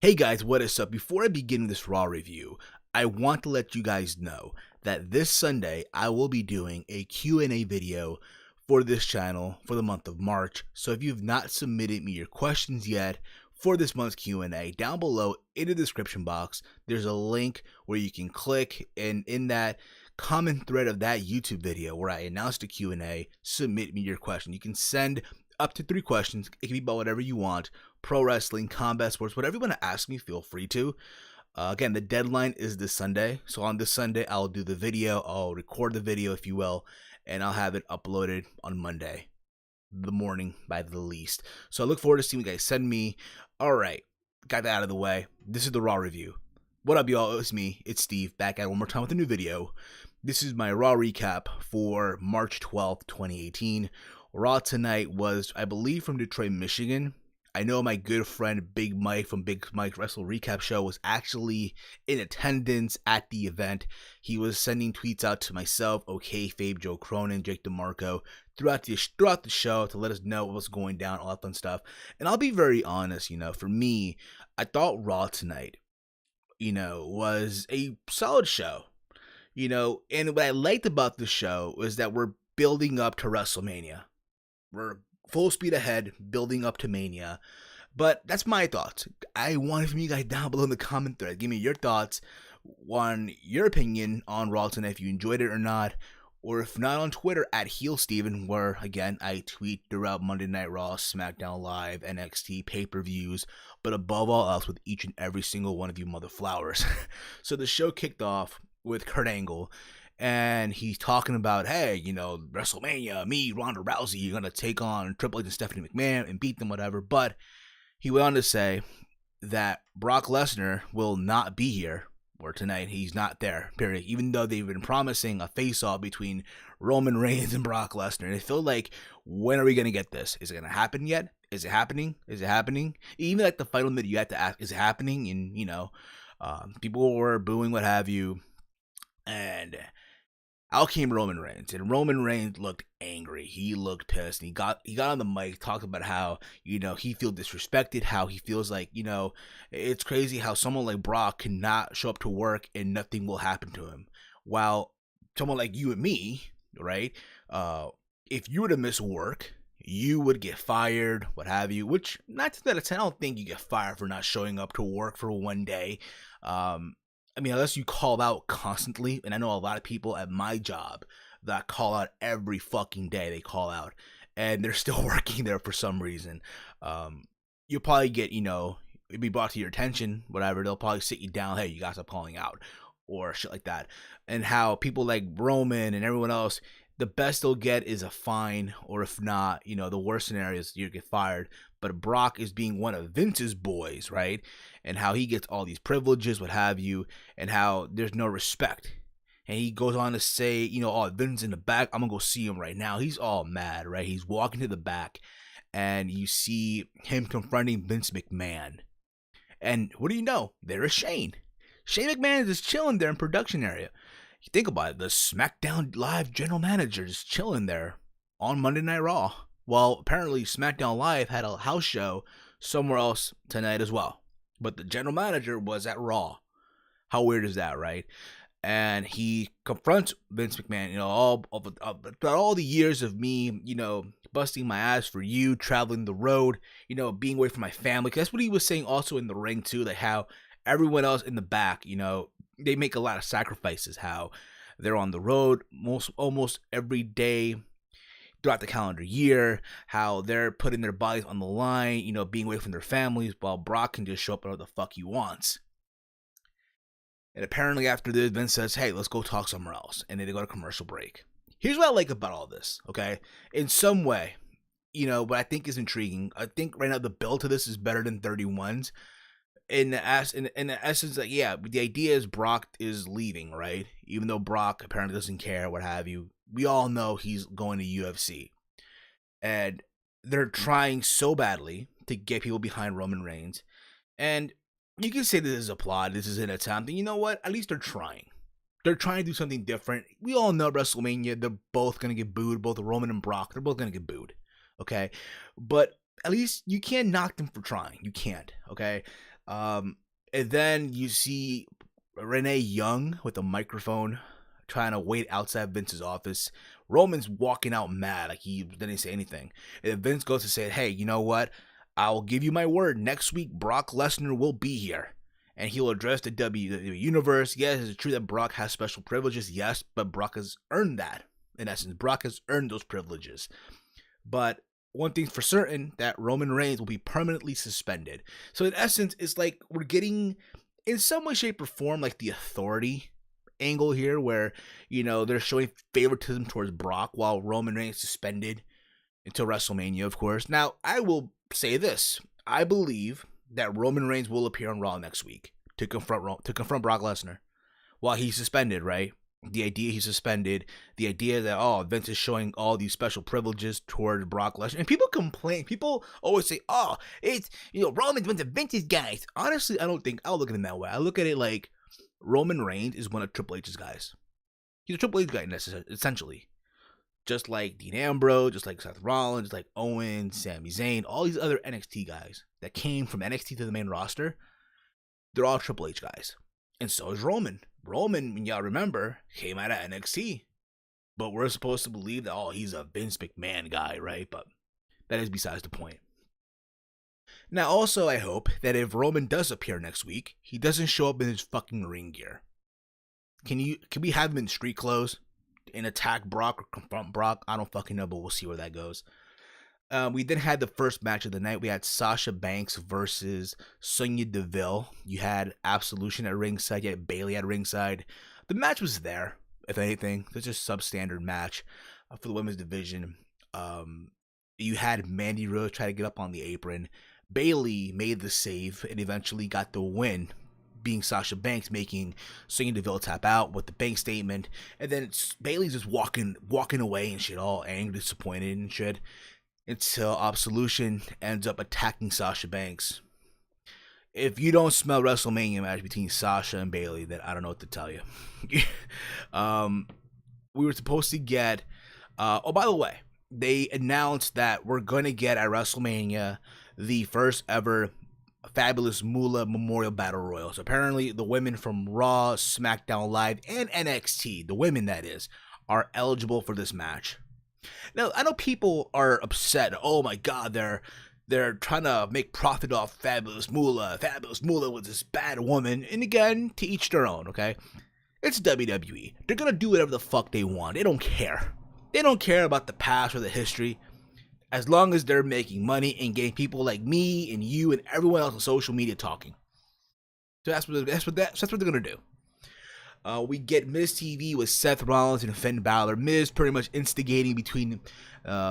Hey guys, what is up? Before I begin this Raw review, I want to let you guys know that this Sunday I will be doing a Q&A video for this channel for the month of March. So if you have not submitted me your questions yet for this month's Q&A, down below in the description box, there's a link where you can click, and in that comment thread of that YouTube video where I announced the Q&A, submit me your question. You can send up to 3 questions. It can be about whatever you want. Pro wrestling, combat sports, whatever you want to ask me, feel free to. Again, the deadline is this Sunday. So on this Sunday, I'll do the video. I'll record the video, if you will, and I'll have it uploaded on Monday, the morning by the least. So I look forward to seeing what you guys send me. All right, got that out of the way. This is the Raw review. What up, y'all? It's me. It's Steve, back at it one more time with a new video. This is my Raw recap for March 12th, 2018. Raw tonight was, I believe, from Detroit, Michigan. I know my good friend Big Mike from Big Mike's Wrestle Recap Show was actually in attendance at the event. He was sending tweets out to myself, Fabe, Joe Cronin, Jake DeMarco throughout the show to let us know what was going down, all that fun stuff. And I'll be very honest, for me, I thought Raw tonight, was a solid show. And what I liked about the show was that we're building up to WrestleMania. We're full speed ahead, building up to Mania. But that's my thoughts. I want it from you guys down below in the comment thread. Give me your thoughts on your opinion on Raw tonight, if you enjoyed it or not. Or if not, on Twitter at HeelSteven, where, again, I tweet throughout Monday Night Raw, SmackDown Live, NXT, pay-per-views, but above all else with each and every single one of you mother flowers. So the show kicked off with Kurt Angle, and he's talking about, hey, WrestleMania, me, Ronda Rousey, you're going to take on Triple H and Stephanie McMahon and beat them, whatever. But he went on to say that Brock Lesnar will not be here, or tonight he's not there, period. Even though they've been promising a face-off between Roman Reigns and Brock Lesnar. And I feel like, when are we going to get this? Is it going to happen yet? Is it happening? Is it happening? Even like the final minute, you have to ask, is it happening? And, people were booing, what have you. And out came Roman Reigns, and Roman Reigns looked angry. He looked pissed. And he got on the mic, talked about how, he feels disrespected, how he feels like, it's crazy how someone like Brock cannot show up to work and nothing will happen to him. While someone like you and me, right, if you were to miss work, you would get fired, what have you, which, not to that extent, I don't think you get fired for not showing up to work for one day. Unless you call out constantly, and I know a lot of people at my job that call out every fucking day. They call out, and they're still working there for some reason. You'll probably get, it'll be brought to your attention, whatever. They'll probably sit you down, hey, you guys are calling out, or shit like that. And how people like Roman and everyone else, the best they'll get is a fine, or if not, the worst scenario is you get fired. But Brock is being one of Vince's boys, right? And how he gets all these privileges, what have you, and how there's no respect. And he goes on to say, oh, Vince's in the back, I'm going to go see him right now. He's all mad, right? He's walking to the back, and you see him confronting Vince McMahon. And what do you know? There is Shane. Shane McMahon is just chilling there in production area. You think about it, the SmackDown Live general manager is chilling there on Monday Night Raw. Well, apparently SmackDown Live had a house show somewhere else tonight as well. But the general manager was at Raw. How weird is that, right? And he confronts Vince McMahon, all the years of me, busting my ass for you, traveling the road, being away from my family. 'Cause that's what he was saying also in the ring too, like how everyone else in the back, they make a lot of sacrifices, how they're on the road almost every day throughout the calendar year, how they're putting their bodies on the line, being away from their families, while Brock can just show up wherever the fuck he wants. And apparently after this, Vince says, hey, let's go talk somewhere else. And then they go to commercial break. Here's what I like about all this, okay? In some way, what I think is intriguing, I think right now the build to this is better than 31's. In the essence, that, yeah, the idea is Brock is leaving, right? Even though Brock apparently doesn't care, what have you. We all know he's going to UFC. And they're trying so badly to get people behind Roman Reigns. And you can say this is a plot, this is an attempt. And you know what? At least they're trying. They're trying to do something different. We all know WrestleMania, they're both going to get booed. Both Roman and Brock, they're both going to get booed. Okay? But at least you can't knock them for trying. You can't. Okay? Um, and then you see Renee Young with a microphone trying to wait outside Vince's office. Roman's walking out mad, like he didn't say anything. And then Vince goes to say, hey, you know what? I'll give you my word. Next week, Brock Lesnar will be here. And he'll address the WWE Universe. Yes, it's true that Brock has special privileges. Yes, but Brock has earned that. In essence, Brock has earned those privileges. But one thing's for certain, that Roman Reigns will be permanently suspended. So in essence, it's like we're getting, in some way, shape, or form, like the authority angle here, where, you know, they're showing favoritism towards Brock while Roman Reigns is suspended until WrestleMania, of course. Now, I will say this. I believe that Roman Reigns will appear on Raw next week to confront Brock Lesnar while he's suspended, right? The idea he's suspended, the idea that, oh, Vince is showing all these special privileges toward Brock Lesnar. And people complain. People always say, oh, it's, you know, Roman's one of Vince's guys. Honestly, I don't think I'll look at it that way. I look at it like Roman Reigns is one of Triple H's guys. He's a Triple H guy, essentially. Just like Dean Ambrose, just like Seth Rollins, just like Owen, Sami Zayn, all these other NXT guys that came from NXT to the main roster, they're all Triple H guys. And so is Roman. Roman, y'all remember, came out of NXT. But we're supposed to believe that, oh, he's a Vince McMahon guy, right? But that is besides the point. Now, also, I hope that if Roman does appear next week, he doesn't show up in his fucking ring gear. Can we have him in street clothes and attack Brock or confront Brock? I don't fucking know, but we'll see where that goes. We then had the first match of the night. We had Sasha Banks versus Sonya Deville. You had Absolution at ringside. You had Bayley at ringside. The match was there, if anything. It's just a substandard match for the women's division. You had Mandy Rose try to get up on the apron. Bayley made the save and eventually got the win, being Sasha Banks, making Sonya Deville tap out with the bank statement. And then Bayley's just walking away and shit, all angry, disappointed and shit, until Absolution ends up attacking Sasha Banks. If you don't smell WrestleMania match between Sasha and Bayley, then I don't know what to tell you. We were supposed to get... oh, by the way, they announced that we're going to get at WrestleMania the first ever Fabulous Moolah Memorial Battle Royal. So apparently the women from Raw, SmackDown Live, and NXT, the women that is, are eligible for this match. Now, I know people are upset. Oh my God, they're trying to make profit off Fabulous Moolah. Fabulous Moolah was this bad woman. And again, to each their own, okay? It's WWE. They're gonna do whatever the fuck they want. They don't care. They don't care about the past or the history, as long as they're making money and getting people like me and you and everyone else on social media talking. So that's what they're gonna do. We get Miz TV with Seth Rollins and Finn Balor. Miz pretty much instigating between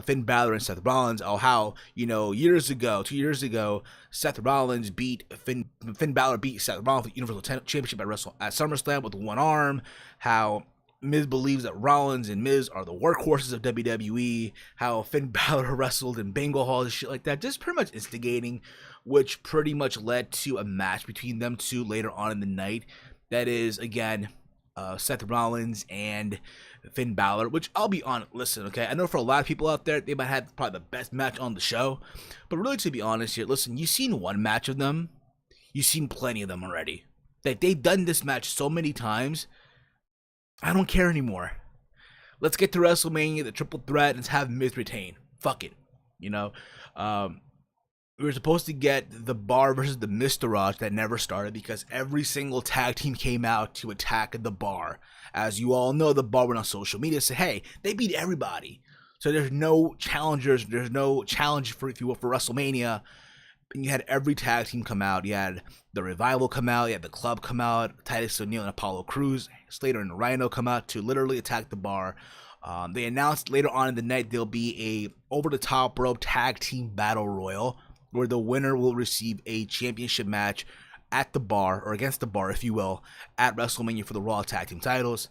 Finn Balor and Seth Rollins. Oh, how, you know, 2 years ago, Seth Rollins beat Finn Balor beat Seth Rollins for the Universal Championship at SummerSlam with one arm. How Miz believes that Rollins and Miz are the workhorses of WWE. How Finn Balor wrestled in bingo halls and shit like that. Just pretty much instigating, which pretty much led to a match between them two later on in the night. That is, again, Seth Rollins and Finn Balor, which I'll be honest, listen, okay, I know for a lot of people out there, they might have probably the best match on the show, but really, to be honest here, listen, you've seen one match of them, you've seen plenty of them already. Like, they've done this match so many times, I don't care anymore. Let's get to WrestleMania, the triple threat, and let's have Miz retain. Fuck it, you know? We were supposed to get the Bar versus the Miztourage that never started because every single tag team came out to attack the Bar. As you all know, the Bar went on social media and said, hey, they beat everybody. So there's no challengers, there's no challenge for, if you will, for WrestleMania. And you had every tag team come out. You had the Revival come out, you had the Club come out, Titus O'Neil and Apollo Crews, Slater and Rhino come out to literally attack the Bar. They announced later on in the night there'll be a over-the-top rope tag team battle royal, where the winner will receive a championship match at the Bar, or against the Bar, if you will, at WrestleMania for the Raw Tag Team titles.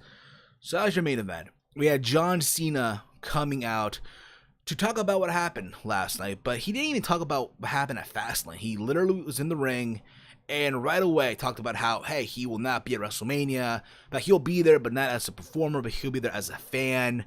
So that was your main event. We had John Cena coming out to talk about what happened last night, but he didn't even talk about what happened at Fastlane. He literally was in the ring and right away talked about how, hey, he will not be at WrestleMania, that he'll be there, but not as a performer, but he'll be there as a fan.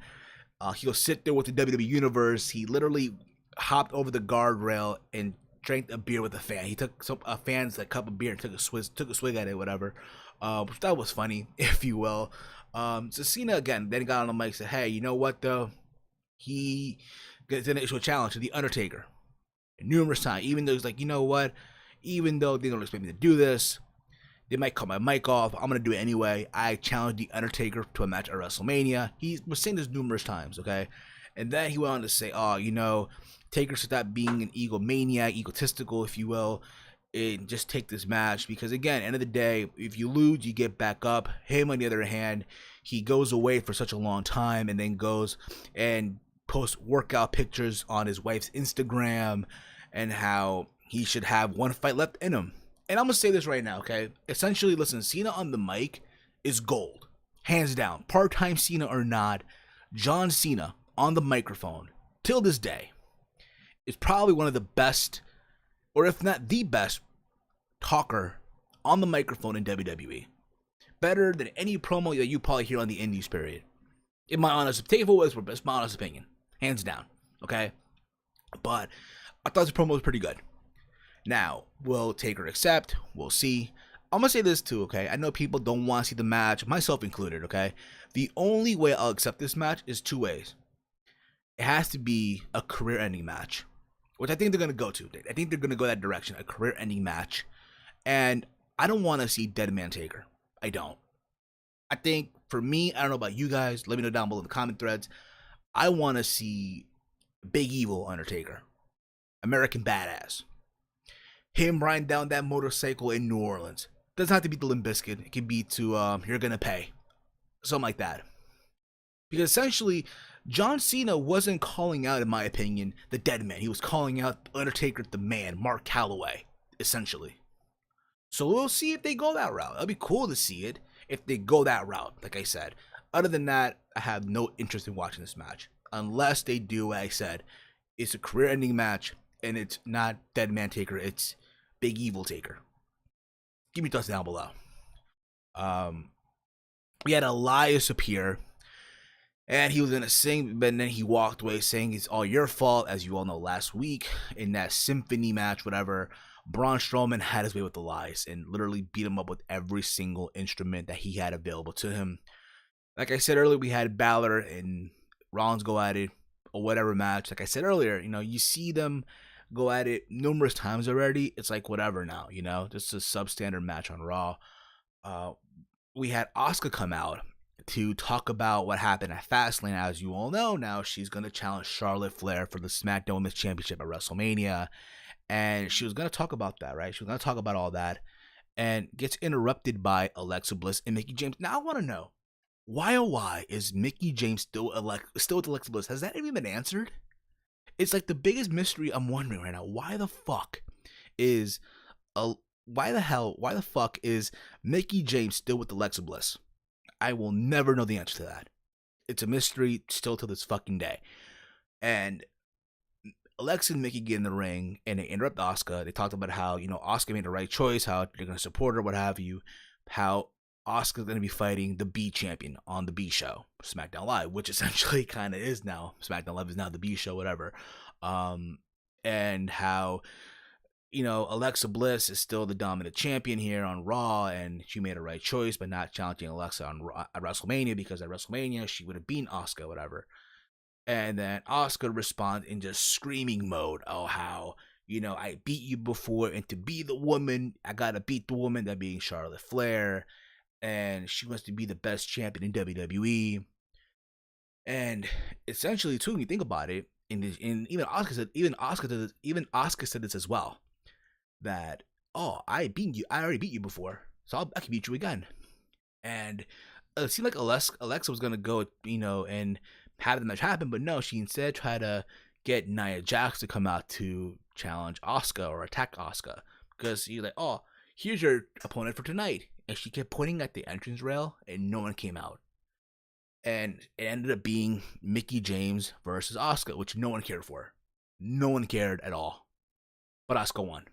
He'll sit there with the WWE Universe. He literally hopped over the guardrail and drank a beer with a fan. He took a fan's like cup of beer and took a swig at it, whatever. Which that was funny, if you will. So Cena again then got on the mic and said, "Hey, you know what though? He gets an issue challenge to the Undertaker numerous times. Even though he's like, you know what? Even though they don't expect me to do this, they might cut my mic off. I'm gonna do it anyway. I challenged the Undertaker to a match at WrestleMania. He was saying this numerous times, okay? And then he went on to say, "Oh, you know, Taker should stop being an egomaniac, egotistical, if you will, and just take this match because again, end of the day, if you lose, you get back up." Him, on the other hand, he goes away for such a long time and then goes and posts workout pictures on his wife's Instagram and how he should have one fight left in him. And I'm gonna say this right now, okay? Essentially, listen, Cena on the mic is gold, hands down. Part-time Cena or not, John Cena on the microphone till this day is probably one of the best, or if not the best, talker on the microphone in WWE. Better than any promo that you probably hear on the Indies, period. In my honest, take it for what it's my honest opinion, hands down. Okay, but I thought the promo was pretty good. Now, will Taker accept? We'll see. I'm gonna say this too, okay? I know people don't want to see the match, myself included, okay? The only way I'll accept this match is two ways. It has to be a career-ending match, which I think they're gonna go to. I think they're gonna go that direction, a career-ending match. And I don't want to see Dead Man Taker. I don't. I think for me, I don't know about you guys. Let me know down below in the comment threads. I want to see Big Evil Undertaker, American Badass. Him riding down that motorcycle in New Orleans. Doesn't have to be the Limp Bizkit. It can be to You're Gonna Pay, something like that. Because essentially, John Cena wasn't calling out, in my opinion, the Dead Man. He was calling out Undertaker, the Man, Mark Calloway, essentially. So we'll see if they go that route. It'll be cool to see it if they go that route, like I said. Other than that, I have no interest in watching this match. Unless they do what I said. It's a career-ending match, and it's not Dead Man Taker, it's Big Evil Taker. Give me thoughts down below. We had Elias appear, and he was gonna sing, but then he walked away saying it's all your fault. As you all know, last week in that symphony match, whatever, Braun Strowman had his way with Elias and literally beat him up with every single instrument that he had available to him. Like I said earlier, we had Balor and Rollins go at it, or whatever match. Like I said earlier, you know, you see them go at it numerous times already. It's like whatever now, you know, just a substandard match on Raw. We had Asuka come out to talk about what happened at Fastlane. As you all know, now she's going to challenge Charlotte Flair for the SmackDown Women's Championship at WrestleMania. And she was going to talk about that, right? She was going to talk about all that and gets interrupted by Alexa Bliss and Mickie James. Now I want to know, why is Mickie James still with Alexa Bliss? Has that even been answered? It's like the biggest mystery I'm wondering right now. Why the fuck is Mickie James still with Alexa Bliss? I will never know the answer to that. It's a mystery still to this fucking day. And Alexa and Mickie get in the ring and they interrupt Asuka. They talked about how, you know, Asuka made the right choice, how they're going to support her, what have you, how Asuka's going to be fighting the B champion on the B show, SmackDown Live, which essentially kind of is now. SmackDown Live is now the B show, whatever. And how, you know, Alexa Bliss is still the dominant champion here on Raw, and she made a right choice by not challenging Alexa on at WrestleMania, because at WrestleMania she would have beaten Asuka, whatever. And then Asuka responds in just screaming mode. Oh, how, you know, I beat you before, and to be the woman, I gotta beat the woman, that being Charlotte Flair. And she wants to be the best champion in WWE. And essentially, too, when you think about it, even Asuka said this as well, that, oh, I already beat you before, so I can beat you again. And it seemed like Alexa was gonna go, you know, and have the match happen, but no, she instead tried to get Nia Jax to come out to challenge Asuka or attack Asuka, because you're like, oh, here's your opponent for tonight. And she kept pointing at the entrance rail, and no one came out. And it ended up being Mickie James versus Asuka, which no one cared for. No one cared at all. But Asuka won.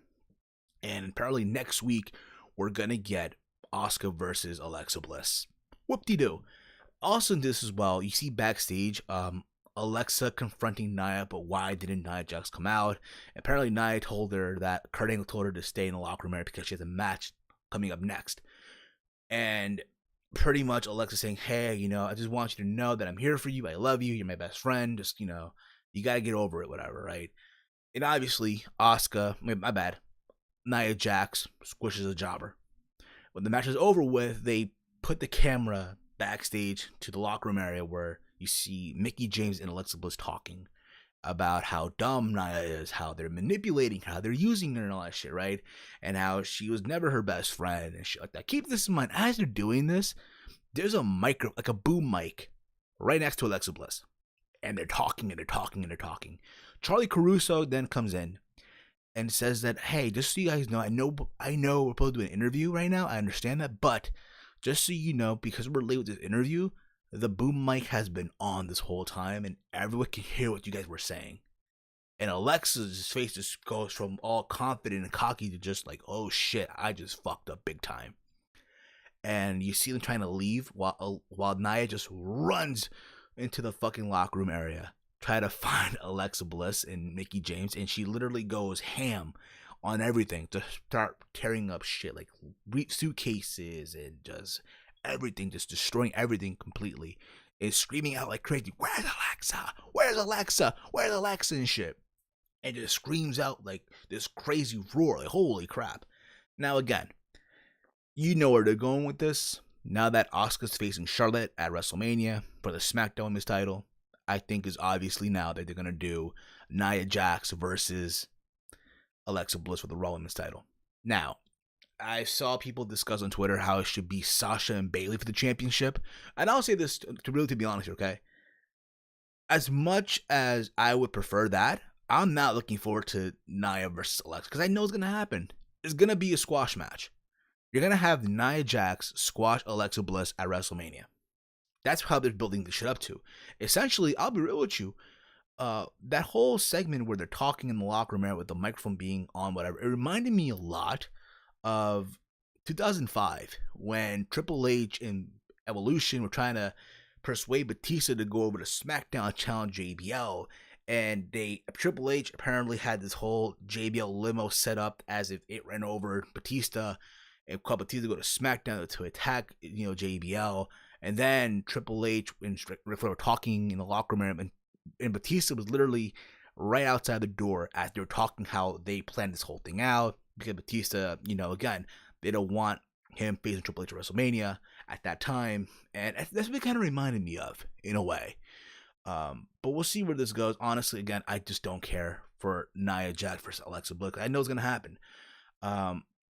And apparently next week, we're going to get Asuka versus Alexa Bliss. Whoop-de-doo. Also in this as well, you see backstage, Alexa confronting Nia, but why didn't Nia Jax come out? Apparently, Nia told her that Kurt Angle told her to stay in the locker room area because she has a match coming up next. And pretty much Alexa saying, hey, I just want you to know that I'm here for you. I love you. You're my best friend. Just, you got to get over it, whatever, right? And obviously, Nia Jax squishes a jobber. When the match is over with, they put the camera backstage to the locker room area where you see Mickie James and Alexa Bliss talking about how dumb Nia is, how they're manipulating her, how they're using her and all that shit, right? And how she was never her best friend and shit like that. Keep this in mind. As they're doing this, there's a like a boom mic right next to Alexa Bliss. And they're talking and they're talking and they're talking. Charlie Caruso then comes in and says that, hey, just so you guys know, I know we're supposed to do an interview right now. I understand that, but just so you know, because we're late with this interview, the boom mic has been on this whole time, and everyone can hear what you guys were saying. And Alexa's face just goes from all confident and cocky to just like, oh shit, I just fucked up big time. And you see them trying to leave while Nia just runs into the fucking locker room area, try to find Alexa Bliss and Mickie James, and she literally goes ham on everything to start tearing up shit like suitcases and just everything, just destroying everything completely, and screaming out like crazy, where's Alexa? Where's Alexa? Where's Alexa and shit? And just screams out like this crazy roar, like holy crap. Now again, you know where they're going with this. Now that Asuka's facing Charlotte at WrestleMania for the SmackDown Women's title, I think is obviously now that they're going to do Nia Jax versus Alexa Bliss for the Raw Women's title. Now, I saw people discuss on Twitter how it should be Sasha and Bayley for the championship. And I'll say this to be honest, okay? As much as I would prefer that, I'm not looking forward to Nia versus Alexa because I know it's going to happen. It's going to be a squash match. You're going to have Nia Jax squash Alexa Bliss at WrestleMania. That's how they're building this shit up to. Essentially, I'll be real with you. That whole segment where they're talking in the locker room area with the microphone being on, whatever, it reminded me a lot of 2005 when Triple H and Evolution were trying to persuade Batista to go over to SmackDown and challenge JBL. And Triple H apparently had this whole JBL limo set up as if it ran over Batista and called Batista to go to SmackDown to attack, JBL. And then Triple H and Ric Flair were talking in the locker room, and Batista was literally right outside the door as they were talking how they planned this whole thing out. Because Batista, again, they don't want him facing Triple H at WrestleMania at that time. And that's what it kind of reminded me of, in a way. But we'll see where this goes. Honestly, again, I just don't care for Nia Jax versus Alexa Bliss. I know it's going to happen.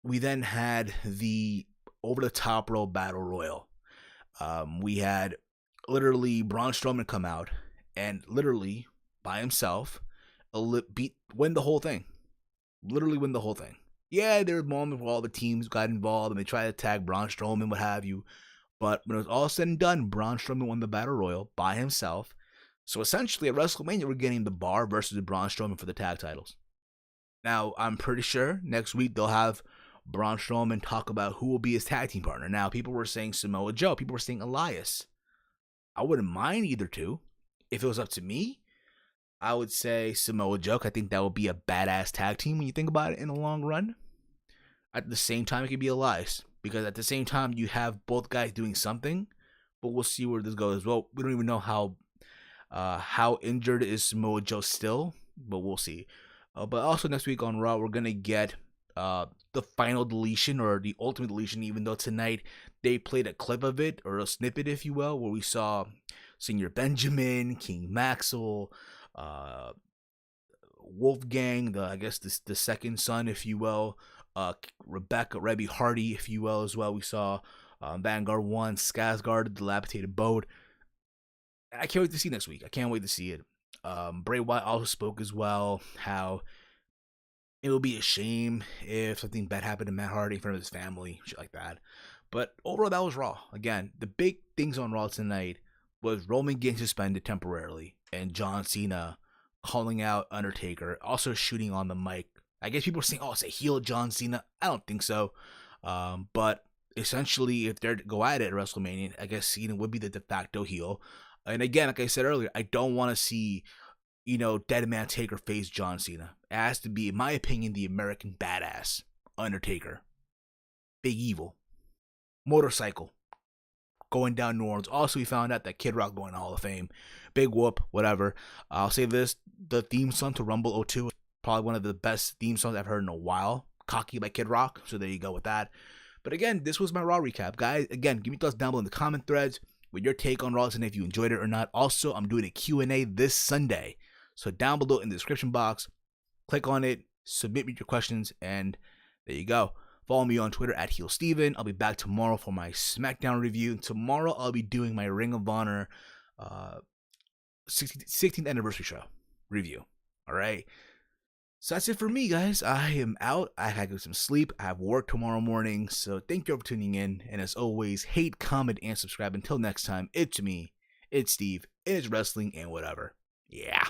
We then had the over-the-top rope battle royal. We had literally Braun Strowman come out and literally by himself win the whole thing. Literally win the whole thing. Yeah, there were moments where all the teams got involved and they tried to tag Braun Strowman, what have you. But when it was all said and done, Braun Strowman won the battle royal by himself. So essentially at WrestleMania, we're getting the Bar versus Braun Strowman for the tag titles. Now, I'm pretty sure next week they'll have Braun Strowman talk about who will be his tag team partner. Now, people were saying Samoa Joe. People were saying Elias. I wouldn't mind either two. If it was up to me, I would say Samoa Joe. I think that would be a badass tag team when you think about it in the long run. At the same time, it could be Elias. Because at the same time, you have both guys doing something. But we'll see where this goes. Well, we don't even know how injured is Samoa Joe still. But we'll see. But also next week on Raw, we're going to get the final deletion or the ultimate deletion, even though tonight they played a clip of it, or a snippet, if you will, where we saw Senior Benjamin, King Maxwell, Wolfgang, the second son, if you will, Rebby Hardy, if you will, as well. We saw Vanguard 1, Skarsgård, the dilapidated boat. I can't wait to see next week. I can't wait to see it. Bray Wyatt also spoke as well, how it would be a shame if something bad happened to Matt Hardy in front of his family, shit like that. But overall, that was Raw. Again, the big things on Raw tonight was Roman getting suspended temporarily and John Cena calling out Undertaker, also shooting on the mic. I guess people are saying, it's a heel John Cena. I don't think so. But essentially, if they're to go at it at WrestleMania, I guess Cena would be the de facto heel. And again, like I said earlier, I don't want to see, Dead Man Taker face John Cena. It has to be, in my opinion, the American badass Undertaker. Big Evil. Motorcycle. Going down New Orleans. Also, we found out that Kid Rock going to Hall of Fame. Big whoop, whatever. I'll say this, the theme song to Rumble 02 is probably one of the best theme songs I've heard in a while. Cocky by Kid Rock. So there you go with that. But again, this was my Raw recap. Guys, again, give me thoughts down below in the comment threads with your take on Raw and if you enjoyed it or not. Also, I'm doing a Q&A this Sunday. So down below in the description box, click on it, submit me your questions, and there you go. Follow me on Twitter at HeelSteven. I'll be back tomorrow for my SmackDown review. Tomorrow, I'll be doing my Ring of Honor 16th anniversary show review. All right. So that's it for me, guys. I am out. I had to get some sleep. I have work tomorrow morning. So thank you for tuning in. And as always, hate, comment, and subscribe. Until next time, it's me, it's Steve, and it's wrestling and whatever. Yeah.